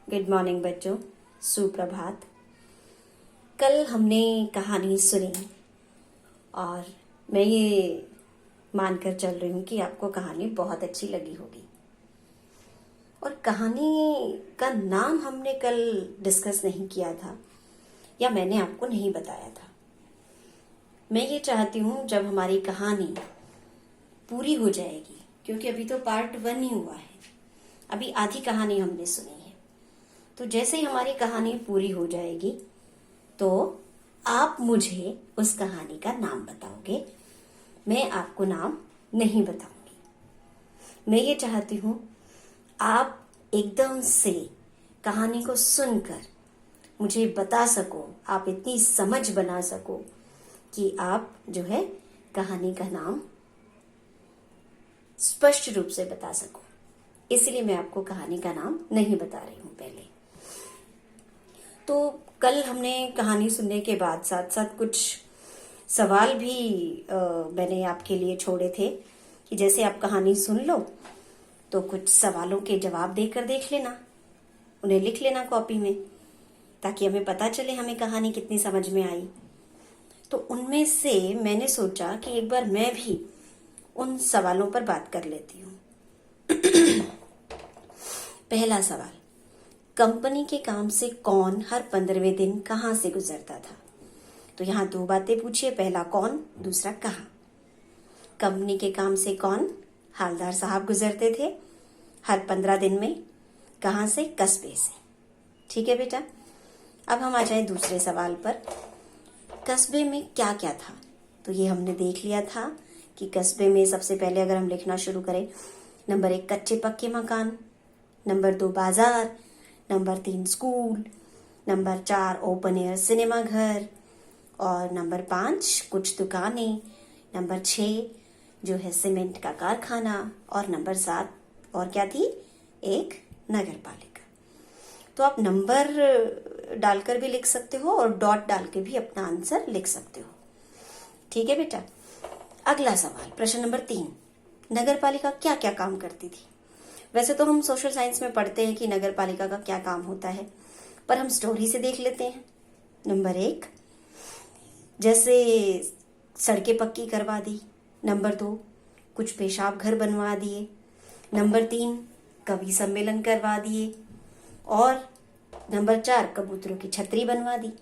Good morning बच्चों, सुप्रभात। कल हमने कहानी सुनी और मैं ये मानकर चल रही हूँ कि आपको कहानी बहुत अच्छी लगी होगी। और कहानी का नाम हमने कल डिस्कस नहीं किया था या मैंने आपको नहीं बताया था। मैं ये चाहती हूँ जब हमारी कहानी पूरी हो जाएगी, क्योंकि अभी तो पार्ट 1 ही हुआ है, अभी आधी कहानी हमने सुनी है, तो जैसे ही हमारी कहानी पूरी हो जाएगी तो आप मुझे उस कहानी का नाम बताओगे। मैं आपको नाम नहीं बताऊंगी। मैं ये चाहती हूँ आप एकदम से कहानी को सुनकर मुझे बता सको, आप इतनी समझ बना सको कि आप जो है कहानी का नाम स्पष्ट रूप से बता सको। इसलिए मैं आपको कहानी का नाम नहीं बता रही हूँ पहले। तो कल हमने कहानी सुनने के बाद साथ साथ कुछ सवाल भी मैंने आपके लिए छोड़े थे कि जैसे आप कहानी सुन लो तो कुछ सवालों के जवाब देकर देख लेना, उन्हें लिख लेना कॉपी में, ताकि हमें पता चले हमें कहानी कितनी समझ में आई। तो उनमें से मैंने सोचा कि एक बार मैं भी उन सवालों पर बात कर लेती हूँ। पहला सवाल, कंपनी के काम से कौन हर 15वें दिन कहाँ से गुजरता था? तो यहाँ दो बातें पूछिए, पहला कौन, दूसरा कहाँ। कंपनी के काम से कौन? हालदार साहब गुजरते थे हर 15 दिन में। कहाँ से? कस्बे से। ठीक है बेटा। अब हम आ जाए दूसरे सवाल पर। कस्बे में क्या क्या था? तो ये हमने देख लिया था कि कस्बे में सबसे पहले अगर हम लिखना शुरू करें, नंबर 1 कच्चे पक्के मकान, नंबर 2 बाजार, number 3 school, number 4 open air cinema घर, और नंबर 5 कुछ दुकानें, नंबर 6 जो है सीमेंट का कारखाना, और नंबर 7 और क्या थी? एक नगर पालिका। तो आप नंबर डालकर भी लिख सकते हो और डॉट डाल के भी अपना आंसर लिख सकते हो। ठीक है बेटा। अगला सवाल, प्रश्न नंबर 3, नगर पालिका क्या क्या काम करती थी? वैसे तो हम सोशल साइंस में पढ़ते हैं कि नगर पालिका का क्या काम होता है, पर हम स्टोरी से देख लेते हैं। नंबर 1, जैसे सड़कें पक्की करवा दी। नंबर 2, कुछ पेशाब घर बनवा दिए। नंबर 3, कवि सम्मेलन करवा दिए। और नंबर 4, कबूतरों की छतरी बनवा दी।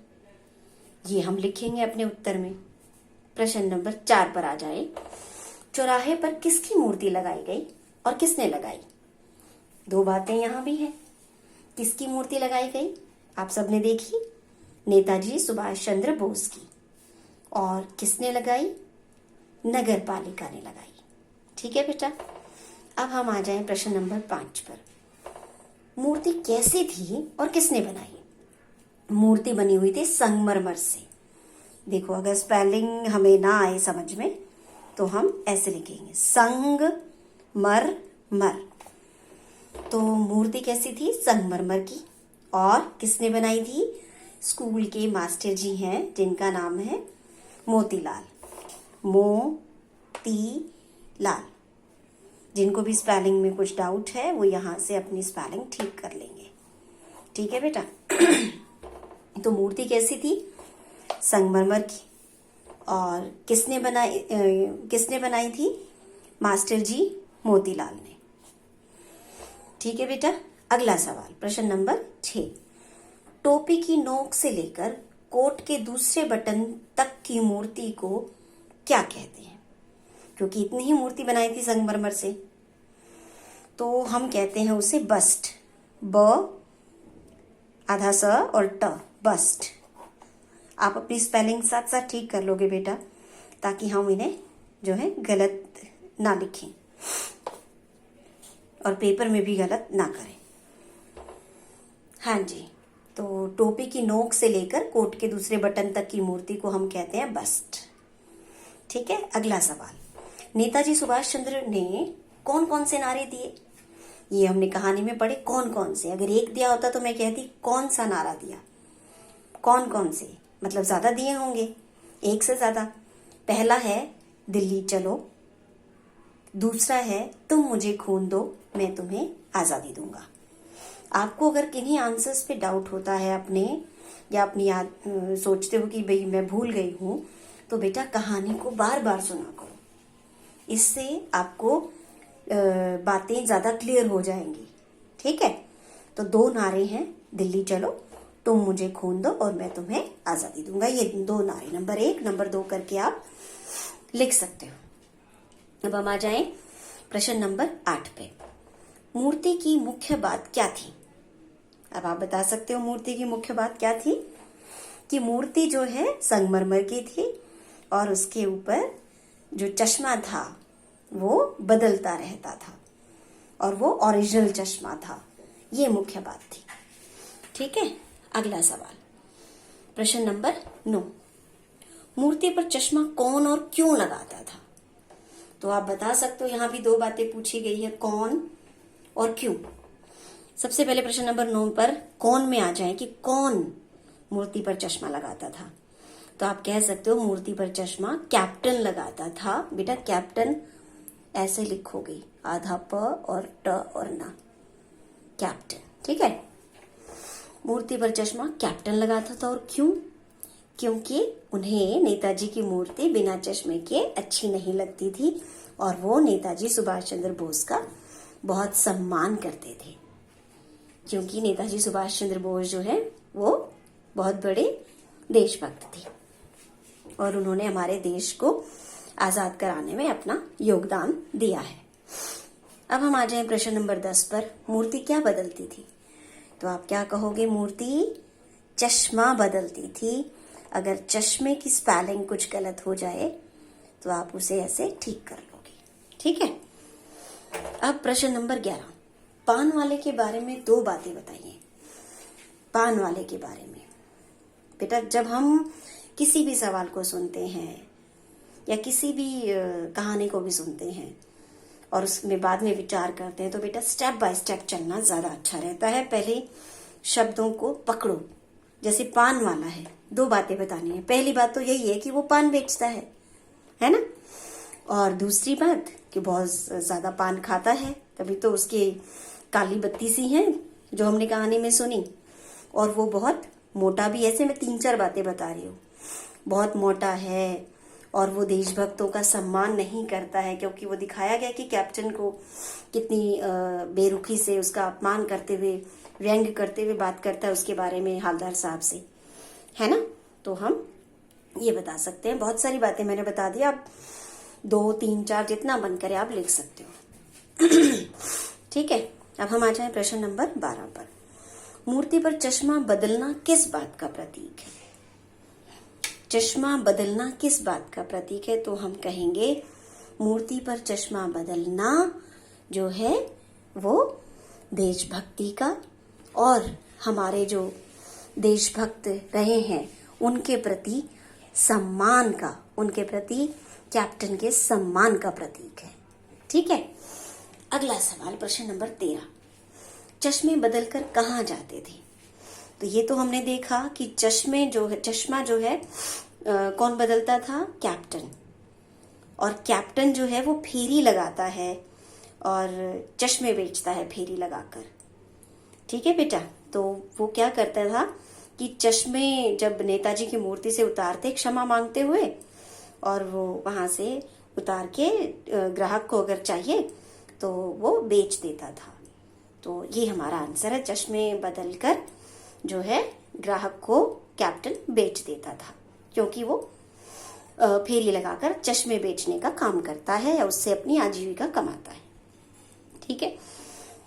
ये हम लिखेंगे अपने उत्तर में। प्रश्न नंबर 4 पर आ जाए, चौराहे पर किसकी मूर्ति लगाई गई और किसने लगाई? दो बातें यहां भी हैं। किसकी मूर्ति लगाई गई? आप सबने देखी, नेताजी सुभाष चंद्र बोस की। और किसने लगाई? नगर पालिका ने लगाई। ठीक है बेटा। अब हम आ जाएं प्रश्न नंबर 5 पर। मूर्ति कैसी थी और किसने बनाई? मूर्ति बनी हुई थी संगमरमर से। देखो, अगर स्पेलिंग हमें ना आए समझ में तो हम ऐसे लिखेंगे, संग मर मर। तो मूर्ति कैसी थी? संगमरमर की। और किसने बनाई थी? स्कूल के मास्टर जी हैं जिनका नाम है मोतीलाल, मोतीलाल। जिनको भी स्पेलिंग में कुछ डाउट है वो यहाँ से अपनी स्पेलिंग ठीक कर लेंगे। ठीक है बेटा। तो मूर्ति कैसी थी? संगमरमर की। और किसने बनाई थी? मास्टर जी मोतीलाल ने। ठीक है बेटा। अगला सवाल, प्रश्न नंबर 6, टोपी की नोक से लेकर कोट के दूसरे बटन तक की मूर्ति को क्या कहते हैं? क्योंकि इतनी ही मूर्ति बनाई थी संगमरमर से, तो हम कहते हैं उसे बस्ट। ब आधा स और ट, बस्ट। आप अपनी स्पेलिंग साथ साथ ठीक कर लोगे बेटा, ताकि हम इन्हें जो है गलत ना लिखें और पेपर में भी गलत ना करें। हाँ जी। तो टोपी की नोक से लेकर कोट के दूसरे बटन तक की मूर्ति को हम कहते हैं बस्ट। ठीक है। अगला सवाल, नेताजी सुभाष चंद्र ने कौन कौन से नारे दिए? ये हमने कहानी में पढ़े कौन कौन से। अगर एक दिया होता तो मैं कहती कौन सा नारा दिया। कौन कौन से मतलब ज्यादा दिए होंगे, एक से ज्यादा। पहला है दिल्ली चलो, दूसरा है तुम मुझे खून दो मैं तुम्हें आजादी दूंगा, आपको अगर किन्हीं आंसर्स पे डाउट होता है अपने, या अपनी याद सोचते हो कि भाई मैं भूल गई हूं, तो बेटा कहानी को बार बार सुना करो। इससे आपको बातें ज्यादा क्लियर हो जाएंगी। ठीक है, तो 2 नारे हैं, दिल्ली चलो, तुम मुझे खून दो और मैं तुम्हें आजादी दूंगा। ये 2 नारे नंबर 1 नंबर 2 करके आप लिख सकते हो। अब हम आ जाएं प्रश्न नंबर 8 पे। मूर्ति की मुख्य बात क्या थी? अब आप बता सकते हो मूर्ति की मुख्य बात क्या थी। कि मूर्ति जो है संगमरमर की थी और उसके ऊपर जो चश्मा था वो बदलता रहता था और वो ओरिजिनल चश्मा था। ये मुख्य बात थी। ठीक है, अगला सवाल, प्रश्न नंबर 9। मूर्ति पर चश्मा कौन और क्यों लगाता था? तो आप बता सकते हो, यहां भी 2 बातें पूछी गई है, कौन और क्यों। सबसे पहले प्रश्न नंबर 9 पर कौन में आ जाए कि कौन मूर्ति पर चश्मा लगाता था। तो आप कह सकते हो मूर्ति पर चश्मा कैप्टन लगाता था। बेटा कैप्टन ऐसे लिखोगे, आधा प और ट और न, कैप्टन। ठीक है, मूर्ति पर चश्मा कैप्टन लगाता था। और क्यों? क्योंकि उन्हें नेताजी की मूर्ति बिना चश्मे के अच्छी नहीं लगती थी और वो नेताजी सुभाष चंद्र बोस का बहुत सम्मान करते थे। क्योंकि नेताजी सुभाष चंद्र बोस जो है वो बहुत बड़े देशभक्त थे और उन्होंने हमारे देश को आजाद कराने में अपना योगदान दिया है। अब हम आ जाएं प्रश्न नंबर 10 पर। मूर्ति क्या बदलती थी? तो आप क्या कहोगे? मूर्ति चश्मा बदलती थी। अगर चश्मे की स्पेलिंग कुछ गलत हो जाए तो आप उसे ऐसे ठीक कर लोगे। ठीक है, अब प्रश्न नंबर 11। पान वाले के बारे में 2 बातें बताइए। पान वाले के बारे में बेटा, जब हम किसी भी सवाल को सुनते हैं या किसी भी कहानी को भी सुनते हैं और उसमें बाद में विचार करते हैं, तो बेटा स्टेप बाय स्टेप चलना ज्यादा अच्छा रहता है। पहले शब्दों को पकड़ो। जैसे पान वाला है, 2 बातें बतानी है। पहली बात तो यही है कि वो पान बेचता है ना। और दूसरी बात कि बहुत ज्यादा पान खाता है, तभी तो उसकी काली बत्ती सी है जो हमने कहानी में सुनी। और वो बहुत मोटा भी, ऐसे मैं 3-4 बातें बता रही हूँ। बहुत मोटा है और वो देशभक्तों का सम्मान नहीं करता है, क्योंकि वो दिखाया गया कि कैप्टन को कितनी बेरुखी से उसका अपमान करते हुए, व्यंग करते हुए बात करता है उसके बारे में हवलदार साहब से, है ना। तो हम ये बता सकते हैं। बहुत सारी बातें मैंने बता दी, आप 2, 3, 4 जितना मन करे आप लिख सकते हो। ठीक है, अब हम आ जाए प्रश्न नंबर 12 पर। मूर्ति पर चश्मा बदलना किस बात का प्रतीक है? चश्मा बदलना किस बात का प्रतीक है? तो हम कहेंगे मूर्ति पर चश्मा बदलना जो है वो देशभक्ति का और हमारे जो देशभक्त रहे हैं उनके प्रति सम्मान का, उनके प्रति कैप्टन के सम्मान का प्रतीक है। ठीक है, अगला सवाल प्रश्न नंबर 13। चश्मे बदलकर कहाँ जाते थे? तो ये तो हमने देखा कि चश्मा जो है कौन बदलता था? कैप्टन। और कैप्टन जो है वो फेरी लगाता है और चश्मे बेचता है फेरी लगाकर। ठीक है बेटा, तो वो क्या करता था कि चश्मे जब नेताजी की मूर्ति से उतारते क्षमा मांगते हुए, और वो वहां से उतार के ग्राहक को अगर चाहिए तो वो बेच देता था। तो ये हमारा आंसर है, चश्मे बदलकर जो है ग्राहक को कैप्टन बेच देता था, क्योंकि वो फेरी लगाकर चश्मे बेचने का काम करता है या उससे अपनी आजीविका कमाता है। ठीक है,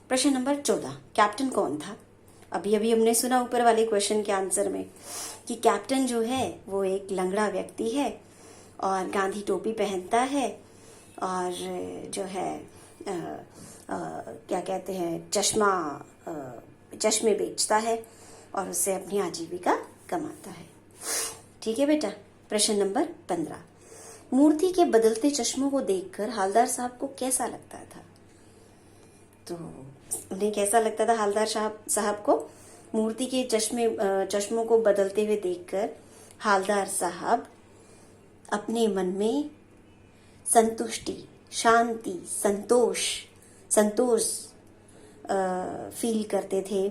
प्रश्न नंबर 14। कैप्टन कौन था? अभी अभी हमने सुना ऊपर वाले क्वेश्चन के आंसर में कि कैप्टन जो है वो एक लंगड़ा व्यक्ति है और गांधी टोपी पहनता है और जो है क्या कहते हैं, चश्मे बेचता है और उससे अपनी आजीविका कमाता है। ठीक है बेटा, प्रश्न नंबर 15। मूर्ति के बदलते चश्मों को देखकर हवलदार साहब को कैसा लगता था? तो उन्हें कैसा लगता था हवलदार साहब को? मूर्ति के चश्मों को बदलते हुए देखकर हवलदार साहब अपने मन में संतुष्टि, शांति, संतोष फील करते थे,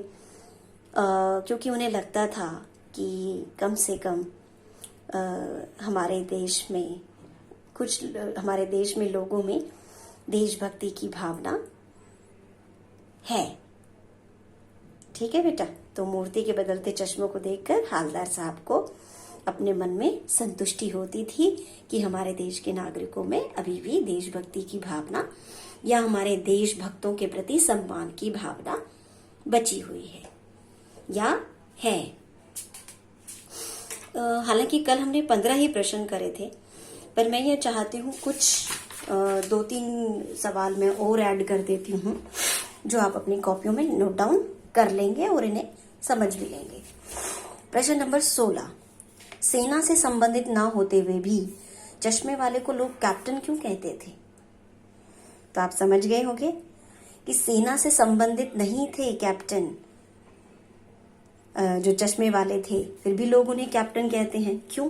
क्योंकि उन्हें लगता था कि कम से कम हमारे देश में हमारे देश में लोगों में देशभक्ति की भावना है। ठीक है बेटा, तो मूर्ति के बदलते चश्मों को देखकर हालदार साहब को अपने मन में संतुष्टि होती थी कि हमारे देश के नागरिकों में अभी भी देशभक्ति की भावना या हमारे देशभक्तों के प्रति सम्मान की भावना बची हुई है या है। हालांकि कल हमने 15 ही प्रश्न करे थे, पर मैं ये चाहती हूँ कुछ 2-3 सवाल मैं और ऐड कर देती हूँ जो आप अपनी कॉपियों में नोट डाउन कर लेंगे और इन्हें समझ भी लेंगे। प्रश्न नंबर 16, सेना से संबंधित ना होते हुए भी चश्मे वाले को लोग कैप्टन क्यों कहते थे? तो आप समझ गए होंगे कि सेना से संबंधित नहीं थे कैप्टन, जो चश्मे वाले थे, फिर भी लोग उन्हें कैप्टन कहते हैं। क्यों?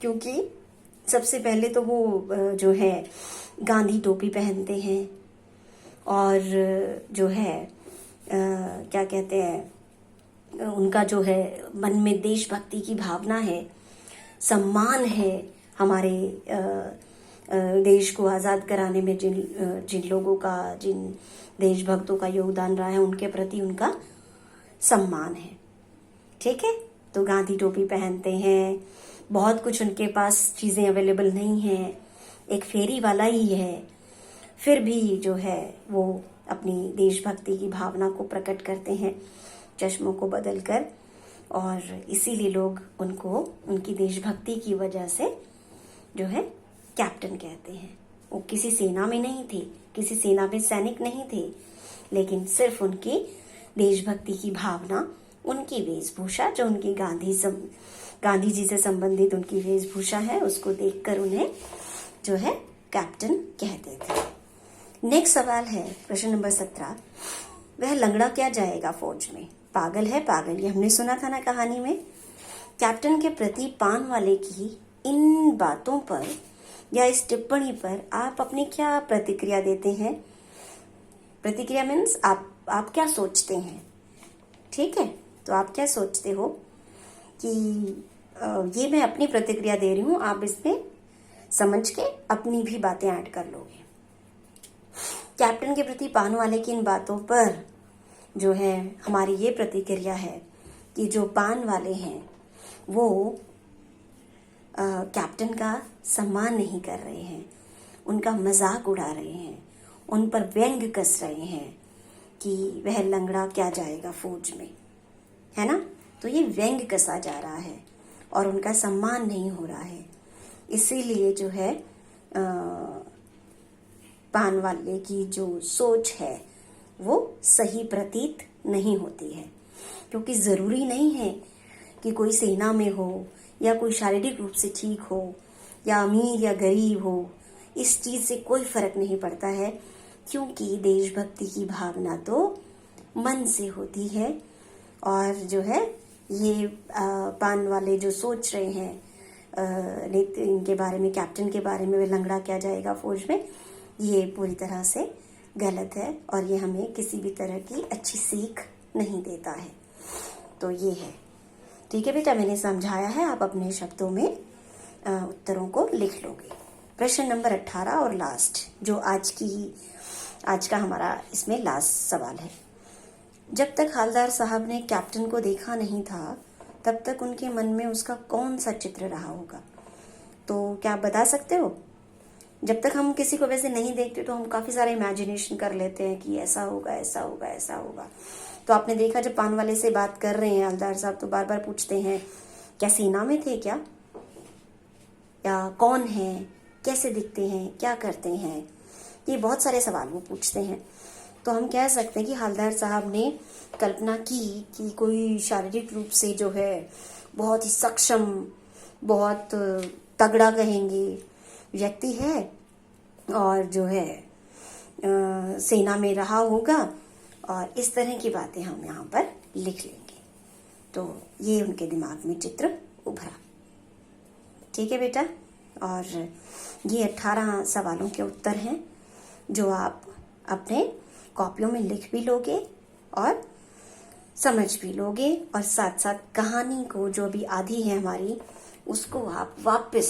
क्योंकि सबसे पहले तो वो जो है गांधी टोपी पहनते हैं और जो है क्या कहते हैं, उनका जो है मन में देशभक्ति की भावना है, सम्मान है हमारे देश को आज़ाद कराने में जिन लोगों का, जिन देशभक्तों का योगदान रहा है, उनके प्रति उनका सम्मान है। ठीक है, तो गांधी टोपी पहनते हैं, बहुत कुछ उनके पास चीज़ें अवेलेबल नहीं हैं, एक फेरी वाला ही है, फिर भी जो है वो अपनी देशभक्ति की भावना को प्रकट करते हैं चश्मों को बदलकर, और इसीलिए लोग उनको उनकी देशभक्ति की वजह से जो है कैप्टन कहते हैं। वो किसी सेना में नहीं थे, किसी सेना में सैनिक नहीं थे, लेकिन सिर्फ उनकी देशभक्ति की भावना, उनकी वेशभूषा जो उनकी गांधी जी से संबंधित उनकी वेशभूषा है, उसको देखकर उन्हें जो है कैप्टन कहते थे। नेक्स्ट सवाल है प्रश्न नंबर 17, वह लंगड़ा क्या जाएगा फौज में? पागल है पागल, ये हमने सुना था ना कहानी में। कैप्टन के प्रति पान वाले की इन बातों पर या इस टिप्पणी पर आप अपनी क्या प्रतिक्रिया देते हैं? प्रतिक्रिया मीन्स आप क्या सोचते हैं? ठीक है, तो आप क्या सोचते हो कि ये मैं अपनी प्रतिक्रिया दे रही हूं, आप इसमें समझ के अपनी भी बातें ऐड कर लोगे। कैप्टन के प्रति पान वाले की इन बातों पर जो है हमारी ये प्रतिक्रिया है कि जो पान वाले हैं वो कैप्टन का सम्मान नहीं कर रहे हैं, उनका मजाक उड़ा रहे हैं, उन पर व्यंग कस रहे हैं कि वह लंगड़ा क्या जाएगा फौज में, है ना। तो ये व्यंग कसा जा रहा है और उनका सम्मान नहीं हो रहा है, इसीलिए जो है पान वाले की जो सोच है वो सही प्रतीत नहीं होती है, क्योंकि ज़रूरी नहीं है कि कोई सेना में हो या कोई शारीरिक रूप से ठीक हो या अमीर या गरीब हो, इस चीज़ से कोई फर्क नहीं पड़ता है, क्योंकि देशभक्ति की भावना तो मन से होती है। और जो है ये पान वाले जो सोच रहे हैं इनके बारे में, कैप्टन के बारे में, वे लंगड़ा क्या जाएगा फौज में, ये पूरी तरह से गलत है और ये हमें किसी भी तरह की अच्छी सीख नहीं देता है। तो ये है, ठीक है बेटा, मैंने समझाया है, आप अपने शब्दों में उत्तरों को लिख लोगे। प्रश्न नंबर 18 और लास्ट, जो आज का हमारा इसमें लास्ट सवाल है। जब तक हालदार साहब ने कैप्टन को देखा नहीं था, तब तक उनके मन में उसका कौन सा चित्र रहा होगा? तो क्या आप बता सकते हो? जब तक हम किसी को वैसे नहीं देखते तो हम काफ़ी सारा इमेजिनेशन कर लेते हैं कि ऐसा होगा, ऐसा होगा, ऐसा होगा। तो आपने देखा जब पान वाले से बात कर रहे हैं हालदार साहब, तो बार बार पूछते हैं क्या सेना में थे क्या, या कौन है, कैसे दिखते हैं, क्या करते हैं, ये बहुत सारे सवाल वो पूछते हैं। तो हम कह सकते हैं कि हालदार साहब ने कल्पना की कि कोई शारीरिक रूप से जो है बहुत ही सक्षम, बहुत तगड़ा कहेंगे व्यक्ति है और जो है सेना में रहा होगा, और इस तरह की बातें हम यहाँ पर लिख लेंगे। तो ये उनके दिमाग में चित्र उभरा। ठीक है बेटा, और ये 18 सवालों के उत्तर हैं जो आप अपने कॉपियों में लिख भी लोगे और समझ भी लोगे, और साथ साथ कहानी को जो भी आधी है हमारी उसको आप वापस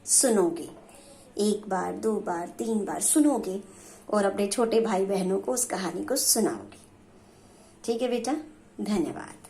सुनोगे, 1 बार 2 बार 3 बार सुनोगे और अपने छोटे भाई बहनों को उस कहानी को सुनाओगे। ठीक है बेटा, धन्यवाद।